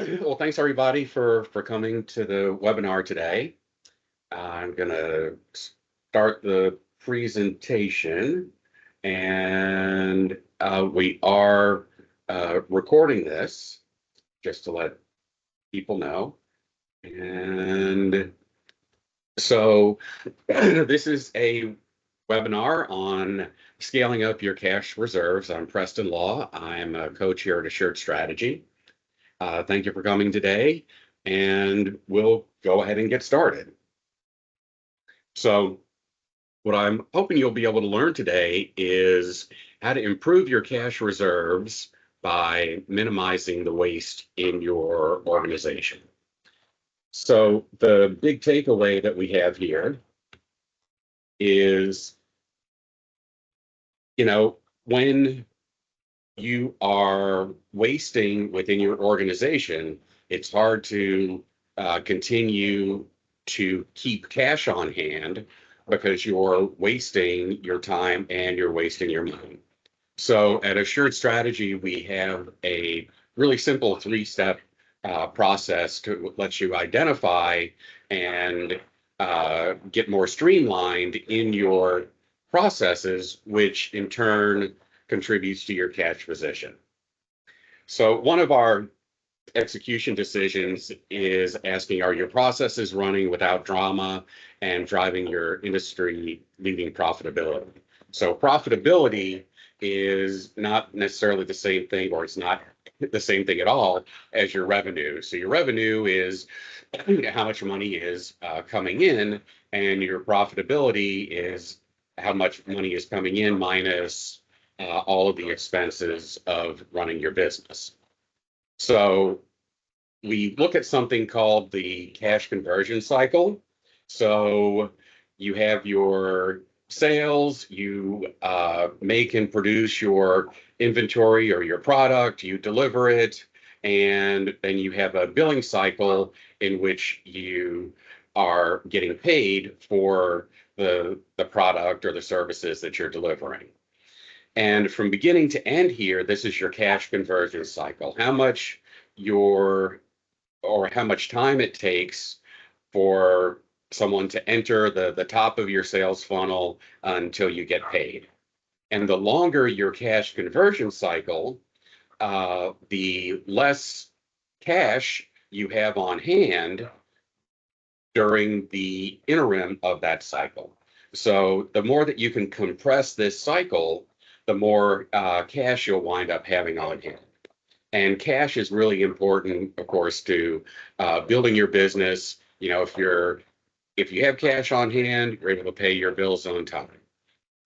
Well, thanks everybody for coming to the webinar today. I'm going to start the presentation, and we are recording this just to let people know. And so this is a webinar on scaling up your cash reserves. I'm Preston Law. I'm a coach here at Assured Strategy. Thank you for coming today, and we'll go ahead and get started. So what I'm hoping you'll be able to learn today is how to improve your cash reserves by minimizing the waste in your organization. So the big takeaway that we have here is, when you are wasting within your organization, it's hard to continue to keep cash on hand because you're wasting your time and you're wasting your money. So at Assured Strategy, we have a really simple three-step process to let you identify and get more streamlined in your processes, which in turn contributes to your cash position. So one of our execution decisions is asking, are your processes running without drama and driving your industry leading profitability? So profitability is not necessarily the same thing, or it's not the same thing at all as your revenue. So your revenue is how much money is coming in, and your profitability is how much money is coming in minus all of the expenses of running your business. So we look at something called the cash conversion cycle. So you have your sales, you make and produce your inventory or your product, you deliver it, and then you have a billing cycle in which you are getting paid for the product or the services that you're delivering. And from beginning to end here, this is your cash conversion cycle. How much how much time it takes for someone to enter the top of your sales funnel until you get paid. And the longer your cash conversion cycle, the less cash you have on hand during the interim of that cycle. So the more that you can compress this cycle, the more cash you'll wind up having on hand. And cash is really important, of course, to building your business. If you have cash on hand, you're able to pay your bills on time.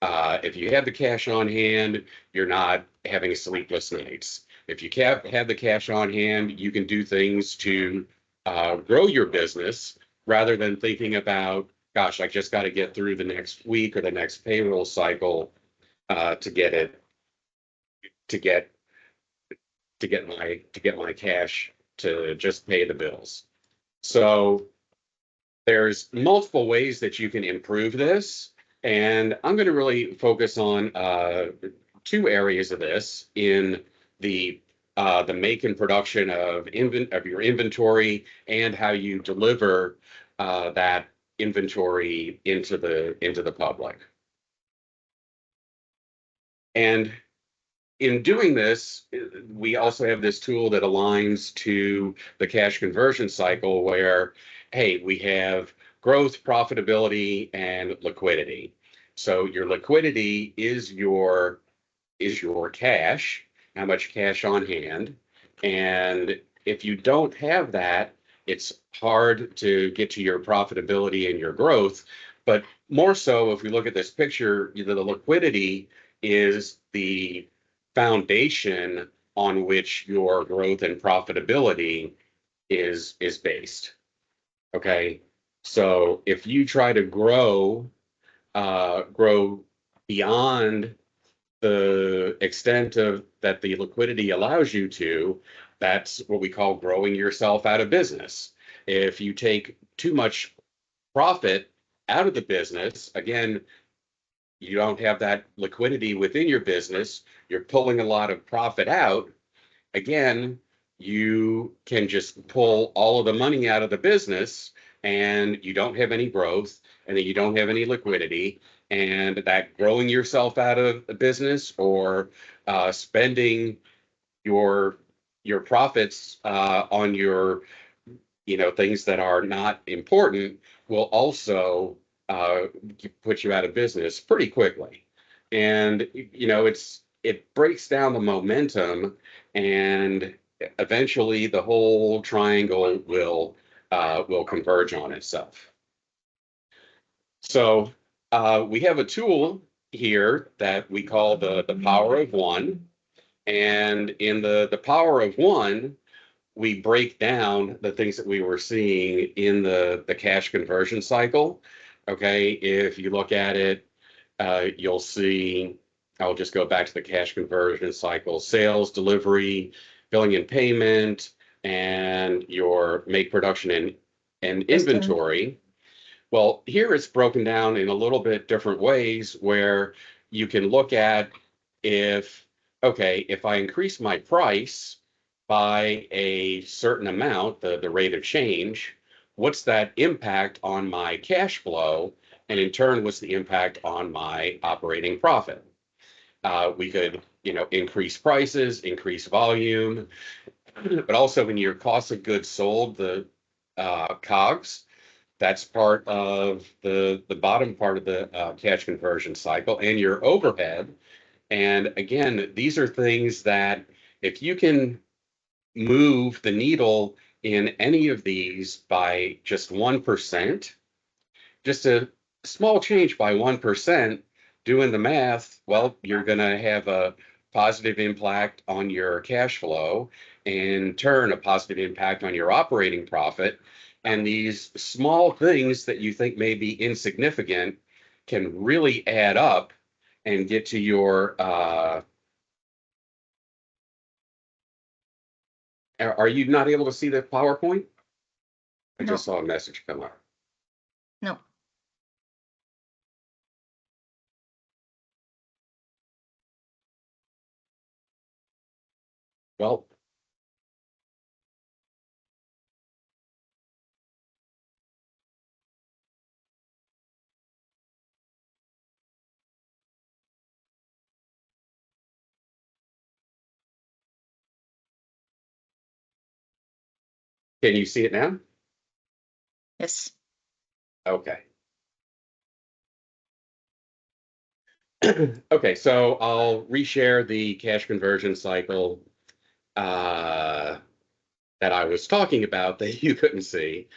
If you have the cash on hand, you're not having sleepless nights. If you have the cash on hand, you can do things to grow your business rather than thinking about, gosh, I just got to get through the next week or the next payroll cycle to get my cash to just pay the bills. So there's multiple ways that you can improve this, and I'm going to really focus on two areas of this in the make and production of your inventory and how you deliver that inventory into the public. And in doing this, we also have this tool that aligns to the cash conversion cycle where, hey, we have growth, profitability, and liquidity. So your liquidity is your cash, how much cash on hand. And if you don't have that, it's hard to get to your profitability and your growth. But more so, if we look at this picture, the liquidity is the foundation on which your growth and profitability is based. Okay, so if you try to grow beyond the extent of that the liquidity allows you to, that's what we call growing yourself out of business. If you take too much profit out of the business, again, you don't have that liquidity within your business, you're pulling a lot of profit out. Again, you can just pull all of the money out of the business and you don't have any growth and then you don't have any liquidity, and that growing yourself out of the business or spending your profits on your things that are not important will also uh, put you out of business pretty quickly. And it breaks down the momentum, and eventually the whole triangle will converge on itself. So we have a tool here that we call the power of one. And in the power of one, we break down the things that we were seeing in the cash conversion cycle. Okay, if you look at it, you'll see, I'll just go back to the cash conversion cycle: sales, delivery, billing and payment, and your make, production, and inventory. Well, here it's broken down in a little bit different ways where you can look at if, okay, if I increase my price by a certain amount, the rate of change, what's that impact on my cash flow? And in turn, what's the impact on my operating profit? We could, increase prices, increase volume, but also in your cost of goods sold, the COGS, that's part of the bottom part of the cash conversion cycle, and your overhead. And again, these are things that if you can move the needle in any of these by just 1%, just a small change by 1%, doing the math, well, you're going to have a positive impact on your cash flow, in turn, a positive impact on your operating profit. And these small things that you think may be insignificant can really add up and get to your. Are you not able to see the PowerPoint? I No. just saw a message come up. No. Well, can you see it now? Yes. Okay. Okay, so I'll reshare the cash conversion cycle uh, that I was talking about that you couldn't see.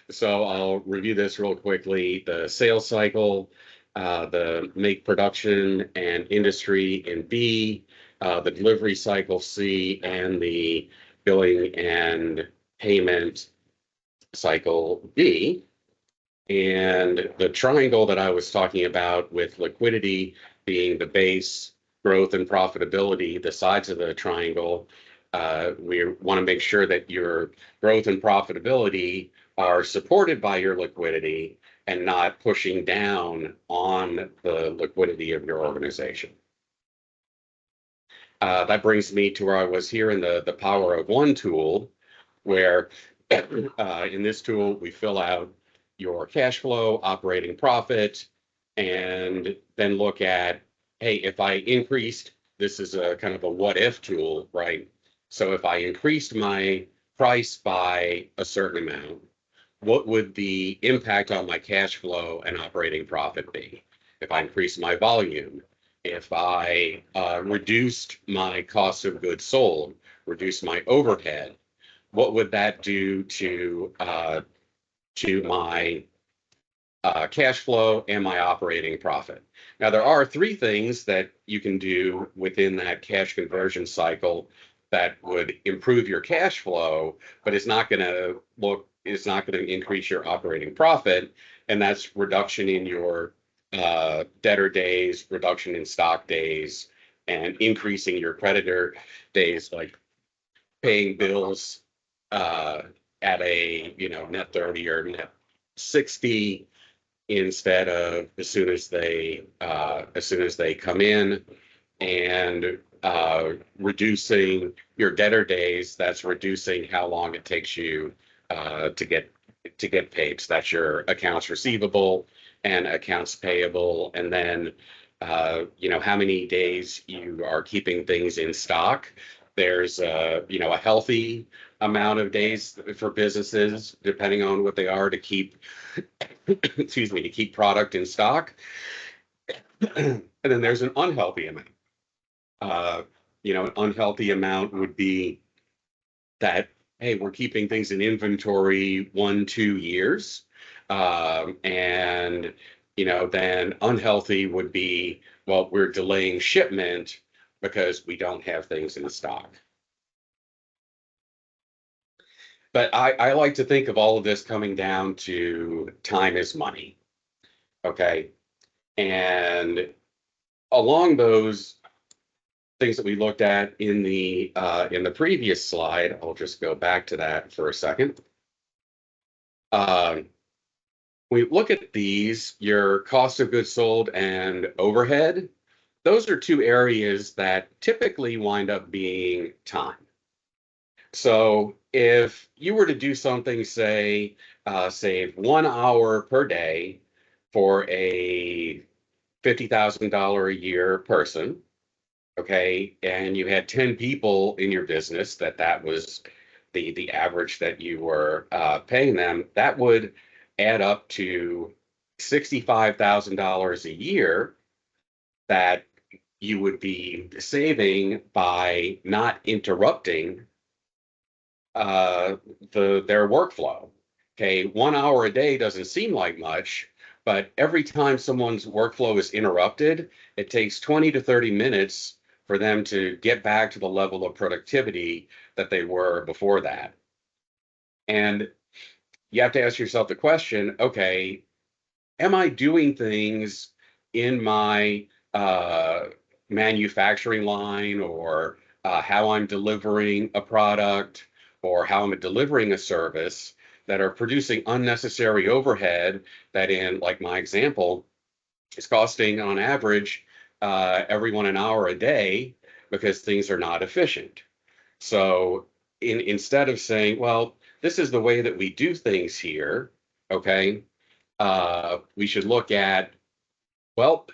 So I'll review this real quickly. The sales cycle, the make, production and industry in B, the delivery cycle C, and the billing and payment cycle D. And the triangle that I was talking about, with liquidity being the base, growth and profitability, the sides of the triangle, we want to make sure that your growth and profitability are supported by your liquidity and not pushing down on the liquidity of your organization. That brings me to where I was here in the Power of One tool, where in this tool, we fill out your cash flow, operating profit, and then look at, hey, if I increased, this is a kind of a what if tool, right? So if I increased my price by a certain amount, what would the impact on my cash flow and operating profit be? If I increased my volume, if I reduced my cost of goods sold, reduced my overhead, what would that do to my cash flow and my operating profit? Now, there are three things that you can do within that cash conversion cycle that would improve your cash flow, but it's not going to increase your operating profit, and that's reduction in your debtor days, reduction in stock days, and increasing your creditor days, like paying bills uh, at a net 30 or net 60 instead of as soon as they come in. And reducing your debtor days. That's reducing how long it takes you to get paid. So that's your accounts receivable and accounts payable, and then how many days you are keeping things in stock. There's a healthy amount of days for businesses, depending on what they are, to keep excuse me, to keep product in stock. And then there's an unhealthy amount. Uh, an unhealthy amount would be that, hey, we're keeping things in inventory 1-2 years. And then unhealthy would be, well, we're delaying shipment because we don't have things in stock. But I like to think of all of this coming down to time is money. Okay. And along those things that we looked at in the previous slide, I'll just go back to that for a second. We look at these, your cost of goods sold and overhead. Those are two areas that typically wind up being time. So if you were to do something, say, save 1 hour per day for a $50,000 a year person, okay, and you had 10 people in your business that was the average that you were paying them, that would add up to $65,000 a year that you would be saving by not interrupting their workflow. Okay, 1 hour a day doesn't seem like much, but every time someone's workflow is interrupted, it takes 20 to 30 minutes for them to get back to the level of productivity that they were before that. And you have to ask yourself the question, okay, am I doing things in my manufacturing line, or how I'm delivering a product, or how I'm delivering a service, that are producing unnecessary overhead that, in like my example, is costing on average everyone an hour a day because things are not efficient. So instead of saying, well, this is the way that we do things here, okay, we should look at, well,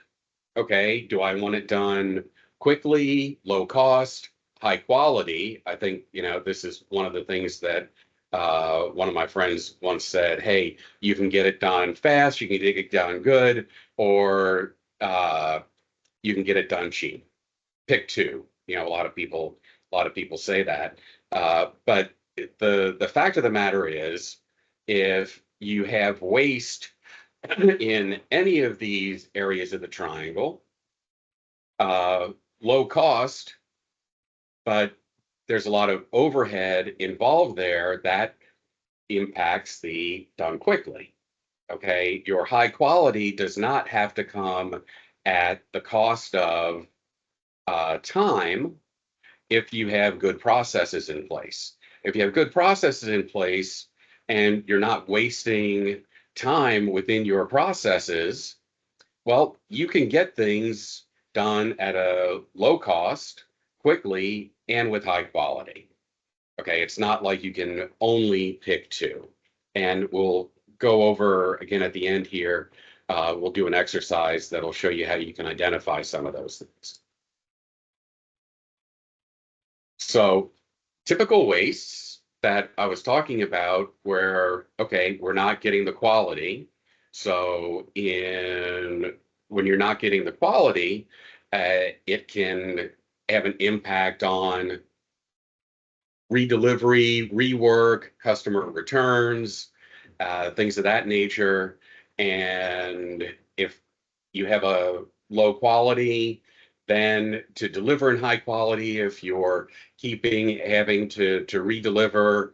okay, do I want it done quickly, low cost, high quality? I think, this is one of the things that one of my friends once said, hey, you can get it done fast, you can get it done good, or you can get it done cheap. Pick two. A lot of people say that. But the fact of the matter is, if you have waste in any of these areas of the triangle, low cost, but there's a lot of overhead involved there that impacts the done quickly. Okay, your high quality does not have to come at the cost of time if you have good processes in place. If you have good processes in place and you're not wasting time within your processes, well, you can get things done at a low cost, quickly, and with high quality. Okay, it's not like you can only pick two. And we'll go over again at the end here. We'll do an exercise that'll show you how you can identify some of those things. So typical wastes that I was talking about where, okay, we're not getting the quality. So when you're not getting the quality, it can have an impact on redelivery, rework, customer returns, things of that nature. And if you have a low quality, then to deliver in high quality, if you're having to redeliver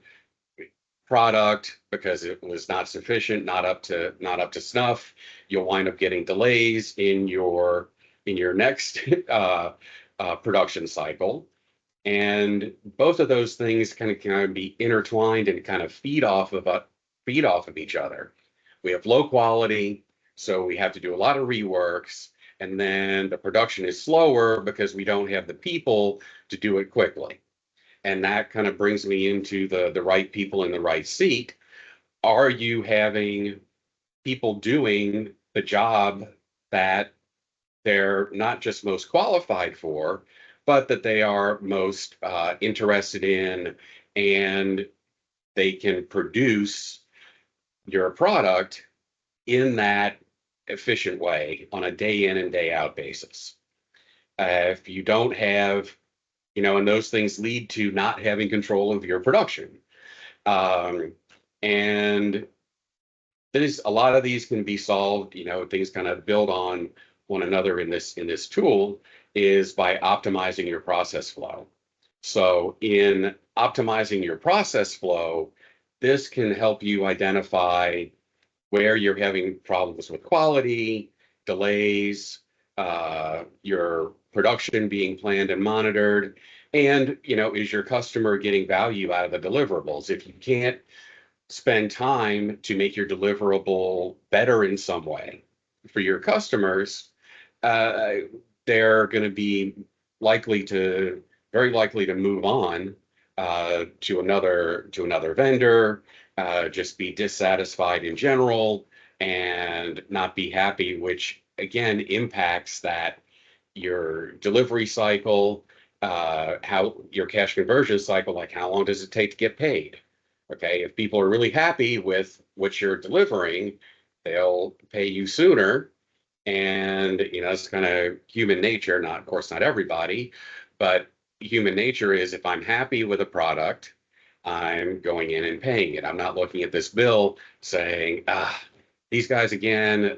product because it was not sufficient, not up to snuff, you'll wind up getting delays in your next production cycle. And both of those things kind of be intertwined and kind of feed off of each other. We have low quality, so we have to do a lot of reworks, and then the production is slower because we don't have the people to do it quickly. And that kind of brings me into the right people in the right seat. Are you having people doing the job that they're not just most qualified for, but that they are most interested in, and they can produce your product in that efficient way on a day in and day out basis? If you don't have, and those things lead to not having control of your production. And a lot of these can be solved, things kind of build on one another in this tool, is by optimizing your process flow. So in optimizing your process flow, this can help you identify where you're having problems with quality, delays, your production being planned and monitored, and is your customer getting value out of the deliverables? If you can't spend time to make your deliverable better in some way for your customers, uh, they're going to be very likely to move on to another vendor, just be dissatisfied in general, and not be happy, which again impacts that your delivery cycle, how your cash conversion cycle, like how long does it take to get paid? Okay, if people are really happy with what you're delivering, they'll pay you sooner. And it's kind of human nature, not, of course, not everybody, but human nature is, if I'm happy with a product, I'm going in and paying it. I'm not looking at this bill saying, these guys again,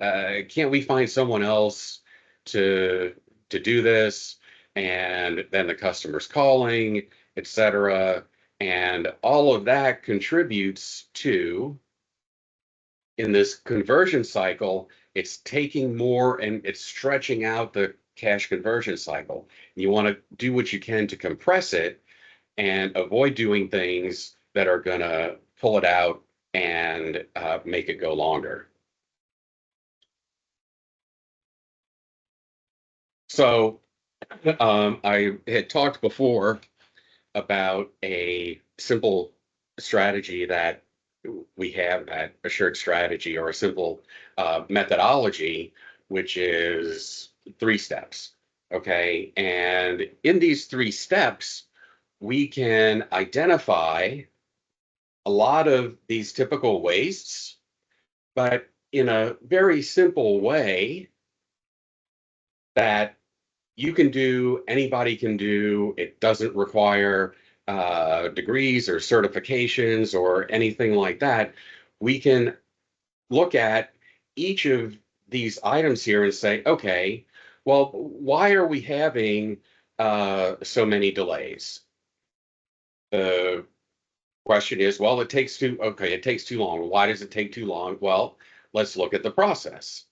can't we find someone else to do this? And then the customer's calling, etc. And all of that contributes to, in this conversion cycle, it's taking more and it's stretching out the cash conversion cycle. You want to do what you can to compress it and avoid doing things that are going to pull it out and make it go longer. So I had talked before about a simple strategy that we have, that assured strategy, or a simple methodology, which is 3 steps. Okay. And in these 3 steps, we can identify a lot of these typical wastes, but in a very simple way that anybody can do. It doesn't require degrees or certifications or anything like that. We can look at each of these items here and say, okay, well, why are we having so many delays? The question is, well, it takes too long. Why does it take too long? Well, let's look at the process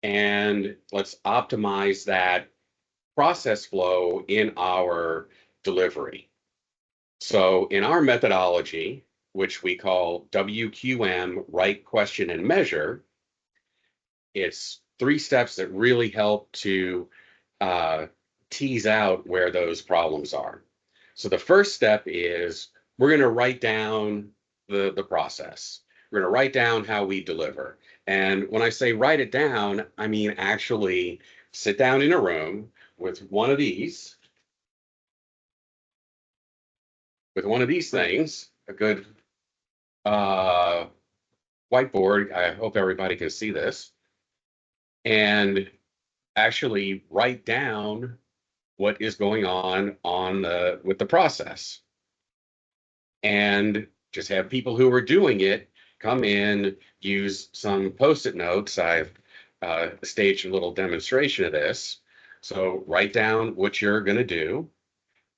and let's optimize that process flow in our delivery. So in our methodology, which we call WQM, write, question, and measure, it's 3 steps that really help to tease out where those problems are. So the first step is, we're going to write down the process. We're going to write down how we deliver. And when I say write it down, I mean actually sit down in a room with one of these things, a good whiteboard. I hope everybody can see this, and actually write down what is going on with the process, and just have people who are doing it come in, use some post-it notes. I've staged a little demonstration of this. So write down what you're going to do,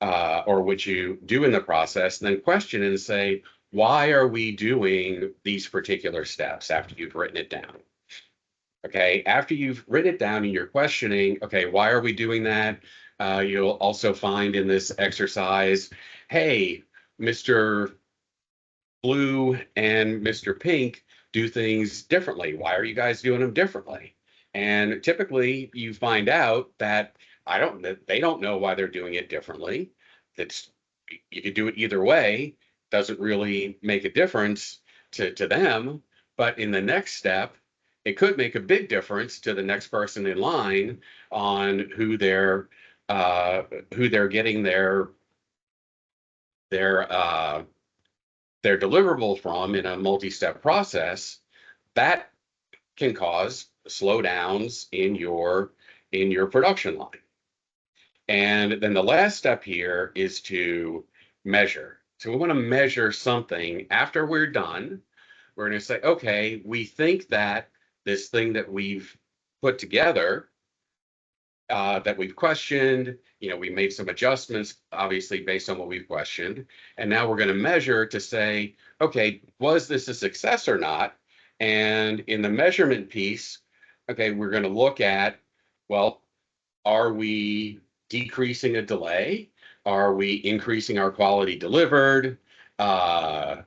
or what you do in the process, and then question and say, why are we doing these particular steps after you've written it down? Okay, after you've written it down and you're questioning, okay, why are we doing that? You'll also find in this exercise, hey, Mr. Blue and Mr. Pink do things differently. Why are you guys doing them differently? And typically you find out that they don't know why they're doing it differently. That's you could do it either way, doesn't really make a difference to them. But in the next step, it could make a big difference to the next person in line on who they're getting their their deliverable from in a multi-step process. That can cause slowdowns in your production line. And then the last step here is to measure. So we want to measure something after we're done. We're going to say, okay, we think that this thing that we've put together, that we've questioned, we made some adjustments, obviously, based on what we've questioned. And now we're going to measure to say, okay, was this a success or not? And in the measurement piece, okay, we're going to look at, well, are we decreasing a delay? Are we increasing our quality delivered? Are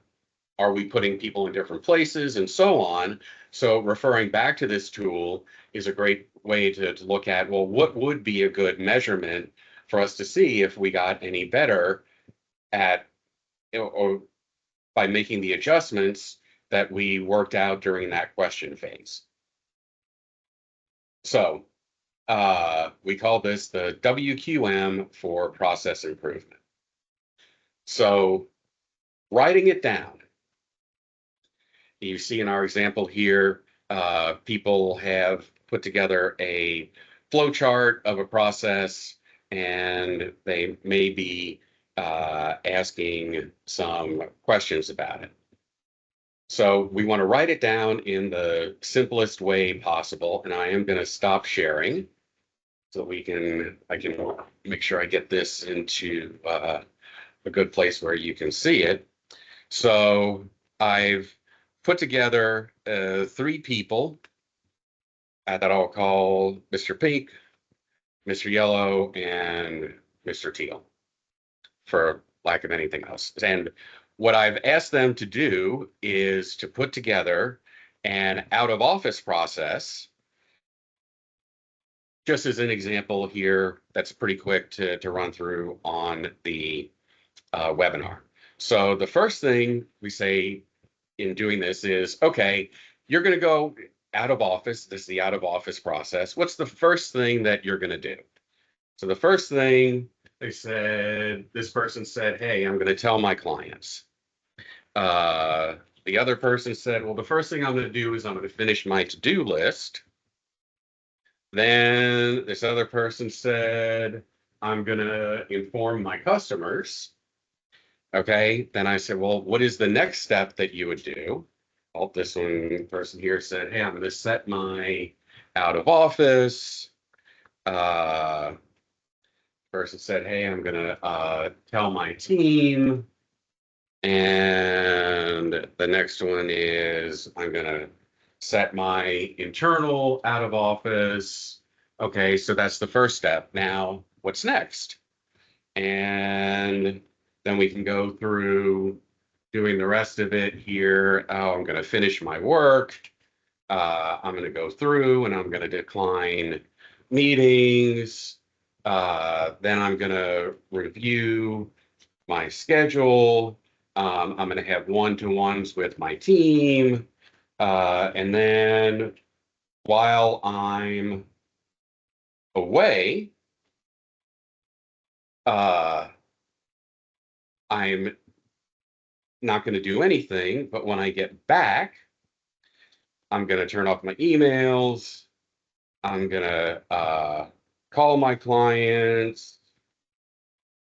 we putting people in different places and so on? So referring back to this tool is a great way to look at, well, what would be a good measurement for us to see if we got any better at, or by making the adjustments that we worked out during that question phase. So we call this the WQM for process improvement. So writing it down, you see in our example here, people have put together a flow chart of a process, and they may be asking some questions about it. So we want to write it down in the simplest way possible, and I am going to stop sharing so I can make sure I get this into a good place where you can see it. So I've put together 3 people that I'll call Mr. Pink, Mr. Yellow, and Mr. Teal, for lack of anything else. And what I've asked them to do is to put together an out of office process. Just as an example here, that's pretty quick to run through on the webinar. So the first thing we say in doing this is, okay, you're going to go out of office. This is the out of office process. What's the first thing that you're going to do? So the first thing this person said, hey, I'm going to tell my clients. The other person said, well, the first thing I'm going to do is I'm going to finish my to-do list. Then this other person said, I'm going to inform my customers. Okay. Then I said, well, what is the next step that you would do? Well, this one person here said, hey, I'm going to set my out of office. Person said, hey, I'm going to tell my team. And the next one is, I'm going to set my internal out of office. Okay, so that's the first step. Now, what's next? And then we can go through doing the rest of it here. Oh, I'm going to finish my work. I'm going to go through and I'm going to decline meetings. Then I'm going to review my schedule. I'm going to have one-to-ones with my team. And then while I'm away, I'm not going to do anything. But when I get back, I'm going to turn off my emails. I'm going to call my clients.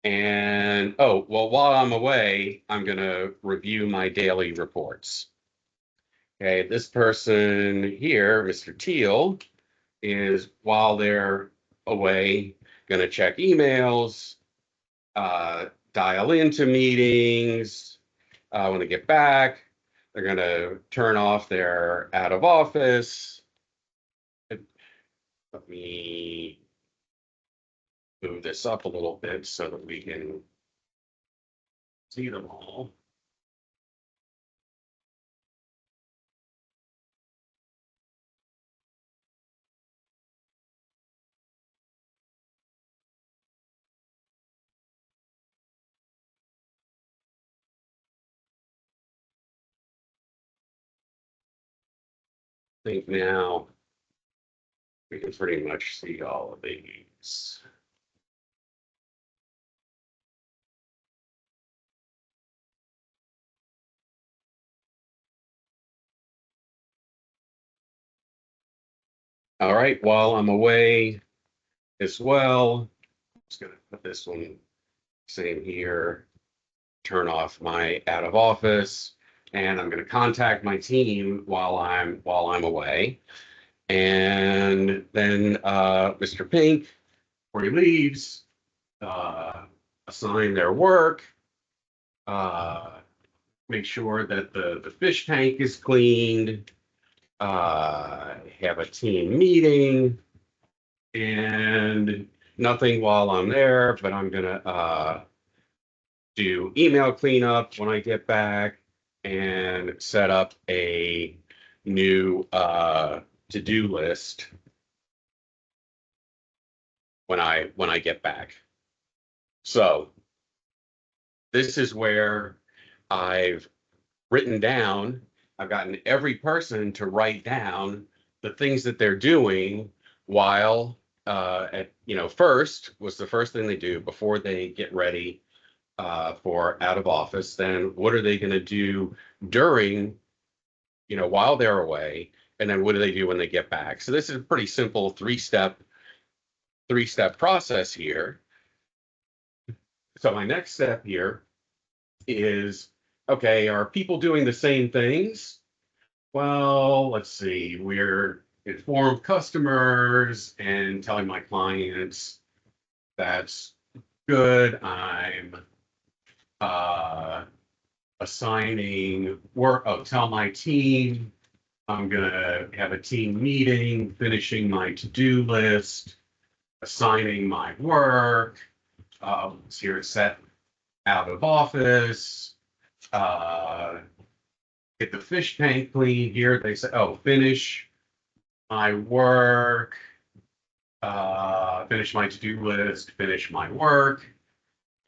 And, oh, well, while I'm away, I'm going to review my daily reports. Okay, this person here, Mr. Teal, is while they're away, going to check emails, dial into meetings. When they get back, they're going to turn off their out of office. Let me move this up a little bit so that we can see them all. think now we can pretty much see all of these. All right, while I'm away as well, I'm just gonna put this one same here, turn off my out of office, and I'm gonna contact my team while I'm away. And then Mr. Pink, before he leaves, assign their work, make sure that the fish tank is cleaned, have a team meeting, and nothing while I'm there, but I'm gonna do email cleanup when I get back and set up a new to-do list when I get back. So this is where I've written down, I've gotten every person to write down the things that they're doing while first was the first thing they do before they get ready for out of office. Then what are they going to do during, while they're away? And then what do they do when they get back? So this is a pretty simple three-step process here. So my next step here is, okay, are people doing the same things? Well, let's see, we're informed customers and telling my clients that's good. I'm assigning work. Oh, tell my team I'm gonna have a team meeting, finishing my to-do list, assigning my work. Here it's set out of office. Get the fish tank clean. Here they say, oh, finish my work, finish my to-do list, finish my work.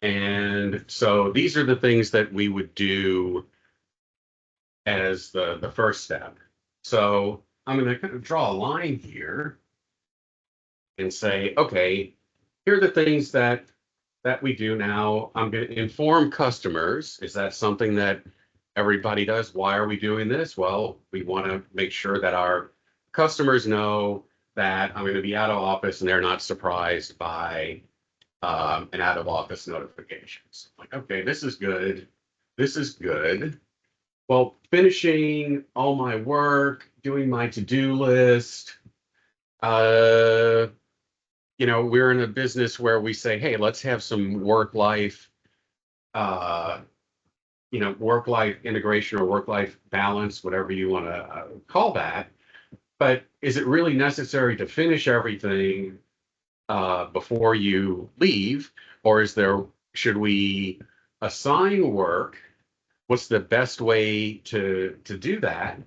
And so these are the things that we would do as the first step. So I'm going to kind of draw a line here and say, okay, here are the things that we do now. I'm going to inform customers. Is that something that everybody does? Why are we doing this? Well, we want to make sure that our customers know that I'm going to be out of office and they're not surprised by an out of office notifications. Like, okay, this is good. This is good. Well, finishing all my work, doing my to-do list. We're in a business where we say, hey, let's have some work-life work-life integration or work-life balance, whatever you want to call that. But is it really necessary to finish everything before you leave, or should we assign work? What's the best way to do that?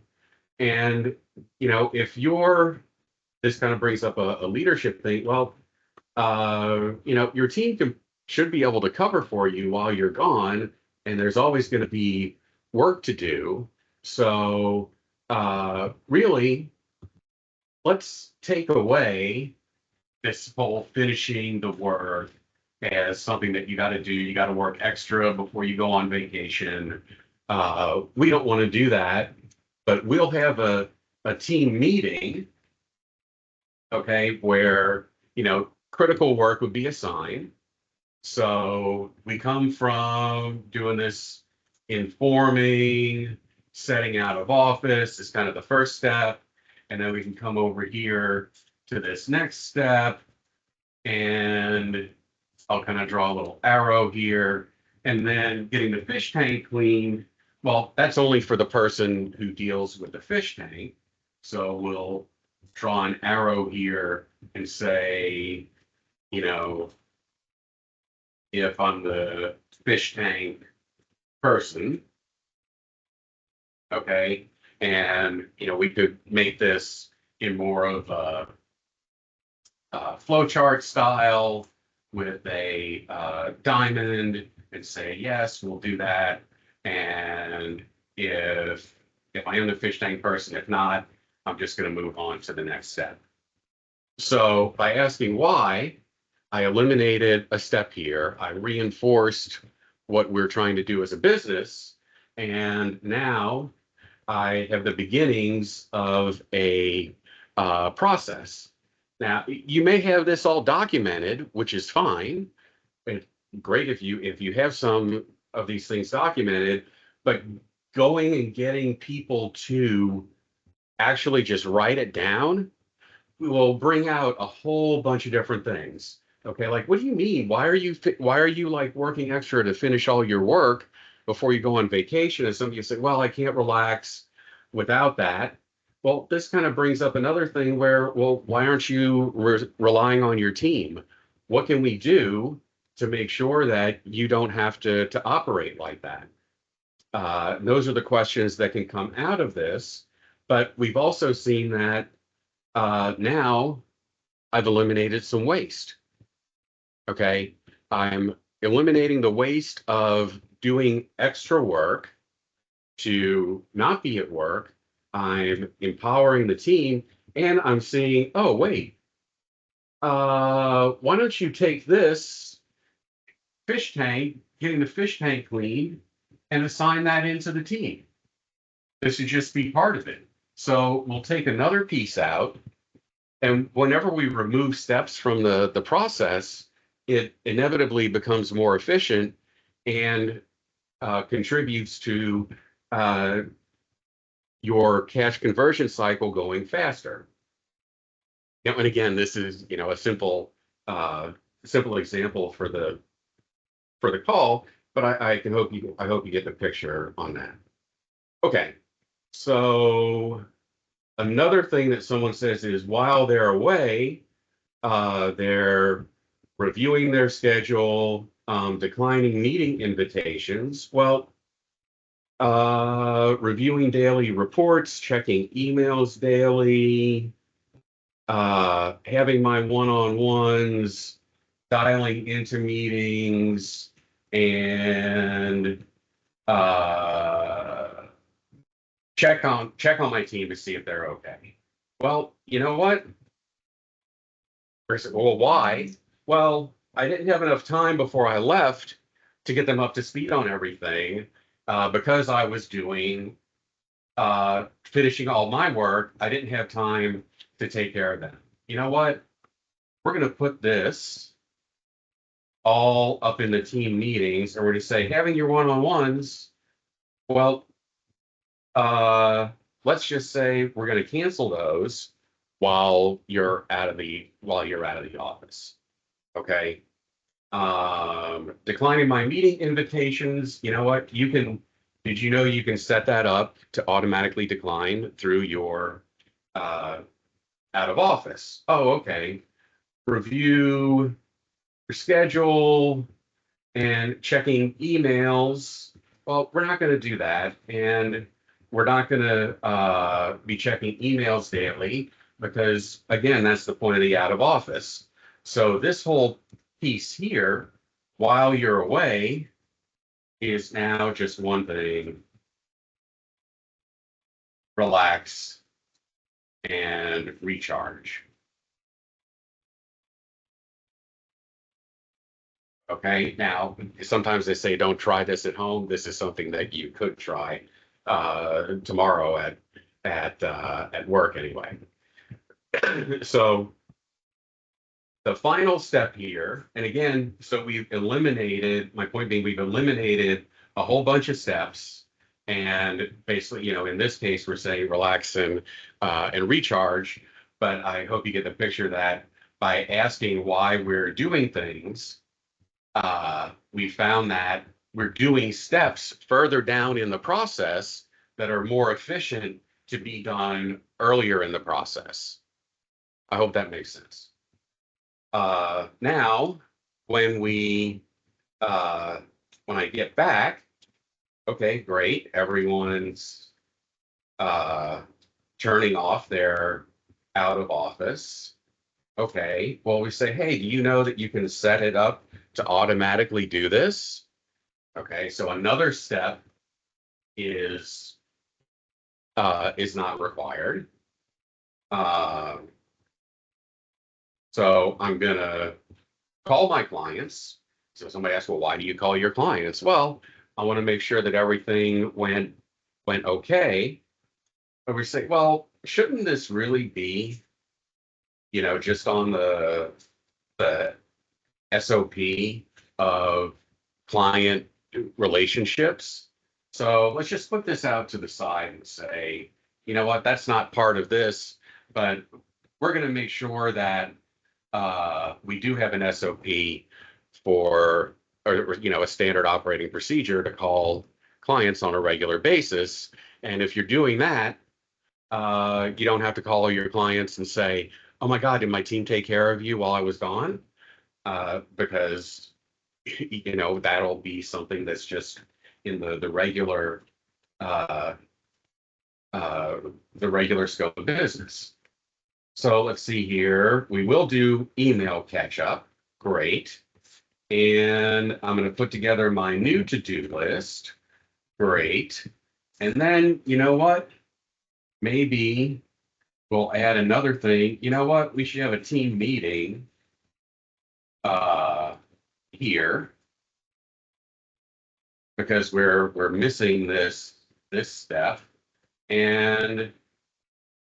And if this kind of brings up a leadership thing. Well, your team should be able to cover for you while you're gone, and there's always going to be work to do. So really, let's take away this whole finishing the work as something that you got to do. You got to work extra before you go on vacation. We don't want to do that, but we'll have a team meeting, okay, where critical work would be assigned. So we come from doing this informing, setting out of office is kind of the first step. And then we can come over here to this next step. And I'll kind of draw a little arrow here. And then getting the fish tank cleaned. Well, that's only for the person who deals with the fish tank. So we'll draw an arrow here and say, if I'm the fish tank person, okay, and we could make this in more of a flowchart style with a diamond and say, yes, we'll do that. And if I am the fish tank person, if not, I'm just going to move on to the next step. So by asking why, I eliminated a step here. I reinforced what we're trying to do as a business. And now I have the beginnings of a process. Now, you may have this all documented, which is fine. It's great if you have some of these things documented, but going and getting people to actually just write it down will bring out a whole bunch of different things. Okay, like what do you mean? Why are you like working extra to finish all your work before you go on vacation? And some of you say, well, I can't relax without that. Well, this kind of brings up another thing where, well, why aren't you relying on your team? What can we do to make sure that you don't have to operate like that? Those are the questions that can come out of this. But we've also seen that now I've eliminated some waste. Okay. I'm eliminating the waste of doing extra work to not be at work. I'm empowering the team and I'm saying, oh, wait, why don't you take this fish tank, getting the fish tank cleaned, and assign that into the team? This should just be part of it. So we'll take another piece out. And whenever we remove steps from the process, it inevitably becomes more efficient and contributes to your cash conversion cycle going faster. And again, this is a simple example for the call, but I hope you get the picture on that. Okay, so another thing that someone says is while they're away, they're reviewing their schedule, declining meeting invitations. Well, reviewing daily reports, checking emails daily, having my one-on-ones, dialing into meetings, and check on my team to see if they're okay. Well, you know what? Well, why? Well, I didn't have enough time before I left to get them up to speed on everything because I was doing finishing all my work. I didn't have time to take care of them. You know what? We're going to put this all up in the team meetings, and we're going to say having your one-on-ones. Well, let's just say we're going to cancel those while you're out of the office. Okay. Declining my meeting invitations. You know what? Did you know you can set that up to automatically decline through your out of office? Oh, okay. Review your schedule and checking emails. Well, we're not going to do that. And we're not going to be checking emails daily because, again, that's the point of the out of office. So this whole piece here, while you're away, is now just one thing: relax and recharge. Okay, now sometimes they say don't try this at home. This is something that you could try tomorrow at work anyway. So the final step here, and again, so we've eliminated, my point being, we've eliminated a whole bunch of steps. And basically, in this case, we're saying relax and recharge. But I hope you get the picture that by asking why we're doing things, we found that we're doing steps further down in the process that are more efficient to be done earlier in the process. I hope that makes sense. Now, when I get back, okay, great. Everyone's turning off their out of office. Okay, well, we say, hey, do you know that you can set it up to automatically do this? Okay, so another step is not required. So I'm gonna call my clients. So somebody asks, well, why do you call your clients? Well, I want to make sure that everything went okay. But we say, well, shouldn't this really be, just on the SOP of client relationships? So let's just put this out to the side and say, you know what, that's not part of this, but we're going to make sure that we do have an SOP for, or a standard operating procedure to call clients on a regular basis. And if you're doing that, you don't have to call your clients and say, "Oh my God, did my team take care of you while I was gone?" Because that'll be something that's just in the regular uh, the regular scope of business. So let's see here. We will do email catch up. Great. And I'm going to put together my new to-do list. Great. And then, you know what? Maybe we'll add another thing. You know what? We should have a team meeting uh, here because we're missing this step. And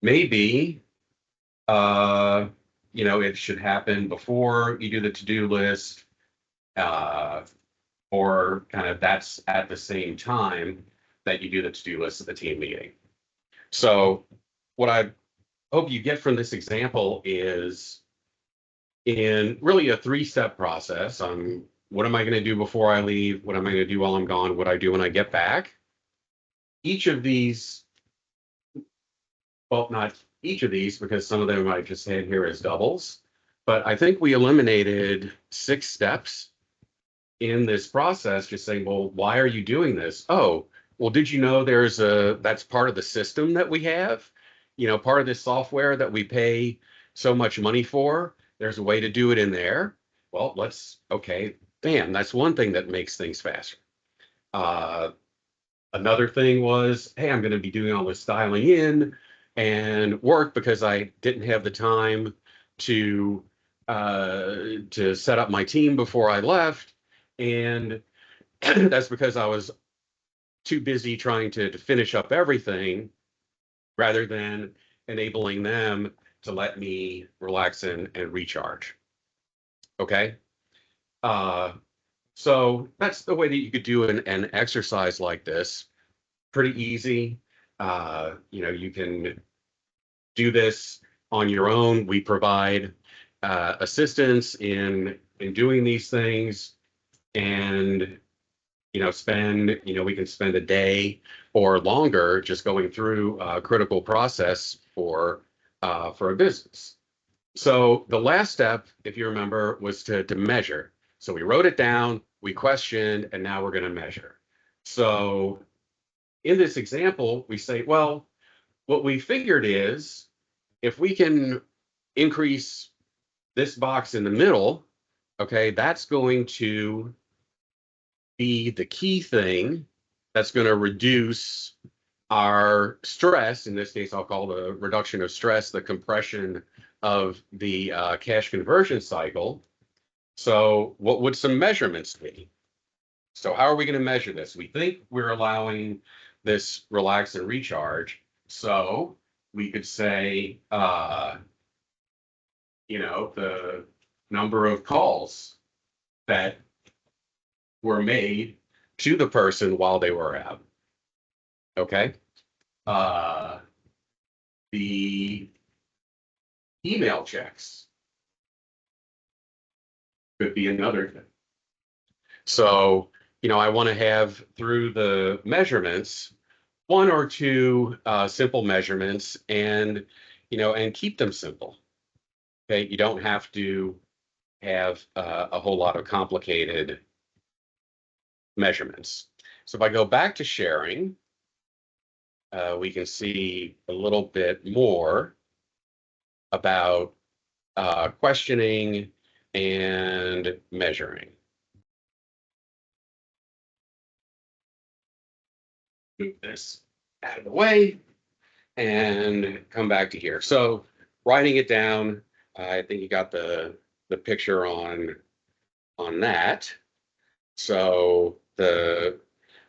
maybe it should happen before you do the to-do list, uh, or kind of that's at the same time that you do the to-do list at the team meeting. So what I hope you get from this example is in really a three-step process on what am I going to do before I leave? What am I going to do while I'm gone? What I do when I get back? Each of these, well, not each of these, because some of them I just had here as doubles, but I think we eliminated 6 steps in this process, just saying, well, why are you doing this? Oh, well, did you know that's part of the system that we have? Part of this software that we pay so much money for, there's a way to do it in there. Well, okay, bam, that's one thing that makes things faster. Another thing was, hey, I'm going to be doing all this styling in and work because I didn't have the time to set up my team before I left. And that's because I was too busy trying to finish up everything rather than enabling them to let me relax and recharge. Okay. So that's the way that you could do an exercise like this. Pretty easy. You can do this on your own. We provide assistance in doing these things, and we can spend a day or longer just going through a critical process for a business. So the last step, if you remember, was to measure. So we wrote it down, we questioned, and now we're going to measure. So in this example, we say, well, what we figured is if we can increase this box in the middle, okay, that's going to be the key thing that's going to reduce our stress. In this case, I'll call the reduction of stress the compression of the cash conversion cycle. So what would some measurements be? So how are we going to measure this? We think we're allowing this relax and recharge. So we could say, the number of calls that were made to the person while they were out. Okay. The email checks could be another thing. So, I want to have through the measurements, 1 or 2 simple measurements and keep them simple. Okay. You don't have to have a whole lot of complicated measurements. So if I go back to sharing, we can see a little bit more about questioning and measuring. Move this out of the way and come back to here. So writing it down. I think you got the picture on that. So the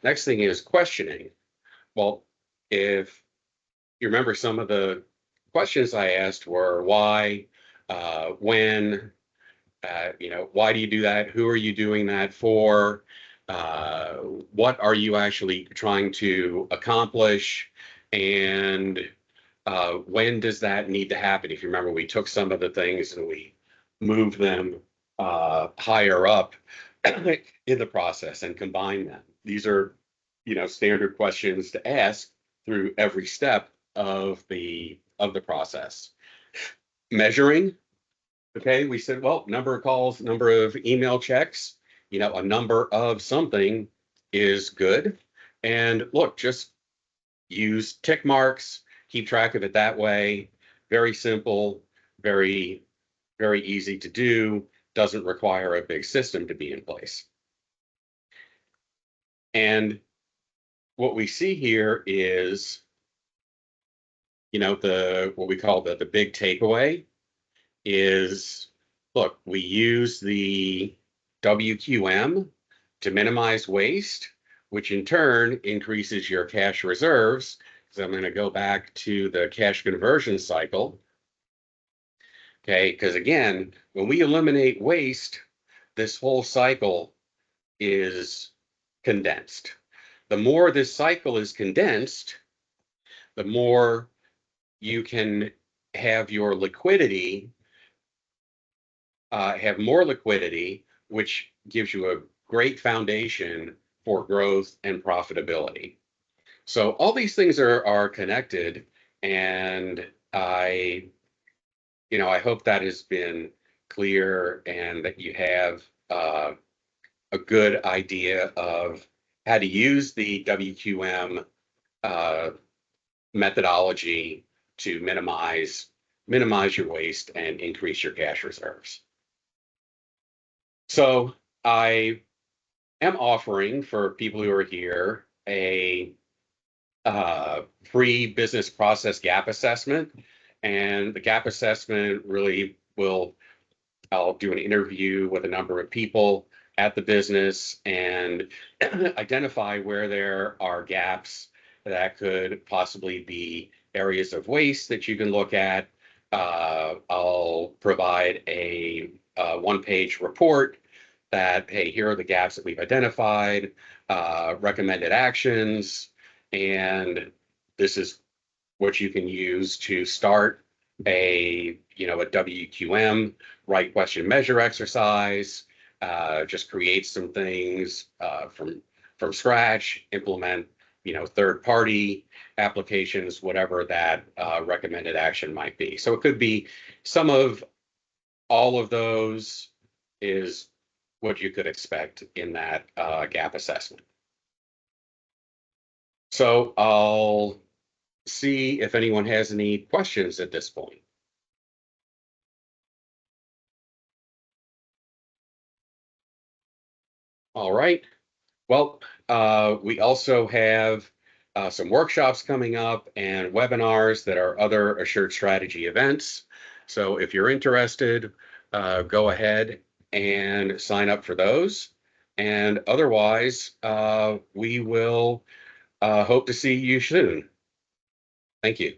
next thing is questioning. Well, if you remember, some of the questions I asked were why, when, why do you do that? Who are you doing that for? What are you actually trying to accomplish? And when does that need to happen? If you remember, we took some of the things and we moved them higher up in the process and combined them. These are, standard questions to ask through every step of the process. Measuring. Okay, we said, well, number of calls, number of email checks, a number of something is good. And look, just use tick marks, keep track of it that way. Very simple, very, very easy to do, doesn't require a big system to be in place. And what we see here is, what we call the big takeaway is, look, we use the WQM to minimize waste, which in turn increases your cash reserves. So I'm going to go back to the cash conversion cycle. Okay, because again, when we eliminate waste, this whole cycle is condensed. The more this cycle is condensed, the more you can have your liquidity, have more liquidity, which gives you a great foundation for growth and profitability. So all these things are connected, and I hope that has been clear and that you have a good idea of how to use the WQM methodology to minimize your waste and increase your cash reserves. So I am offering, for people who are here, a free business process gap assessment. And the gap assessment really I'll do an interview with a number of people at the business and identify where there are gaps that could possibly be areas of waste that you can look at. I'll provide a one-page report that, hey, here are the gaps that we've identified, recommended actions, and this is what you can use to start a WQM right question measure exercise. Just create some things from scratch, implement third party applications, whatever that recommended action might be. So it could be some of all of those is what you could expect in that gap assessment. So I'll see if anyone has any questions at this point. All right. Well, we also have some workshops coming up and webinars that are other Assured Strategy events. So if you're interested, go ahead and sign up for those. And otherwise, we will hope to see you soon. Thank you.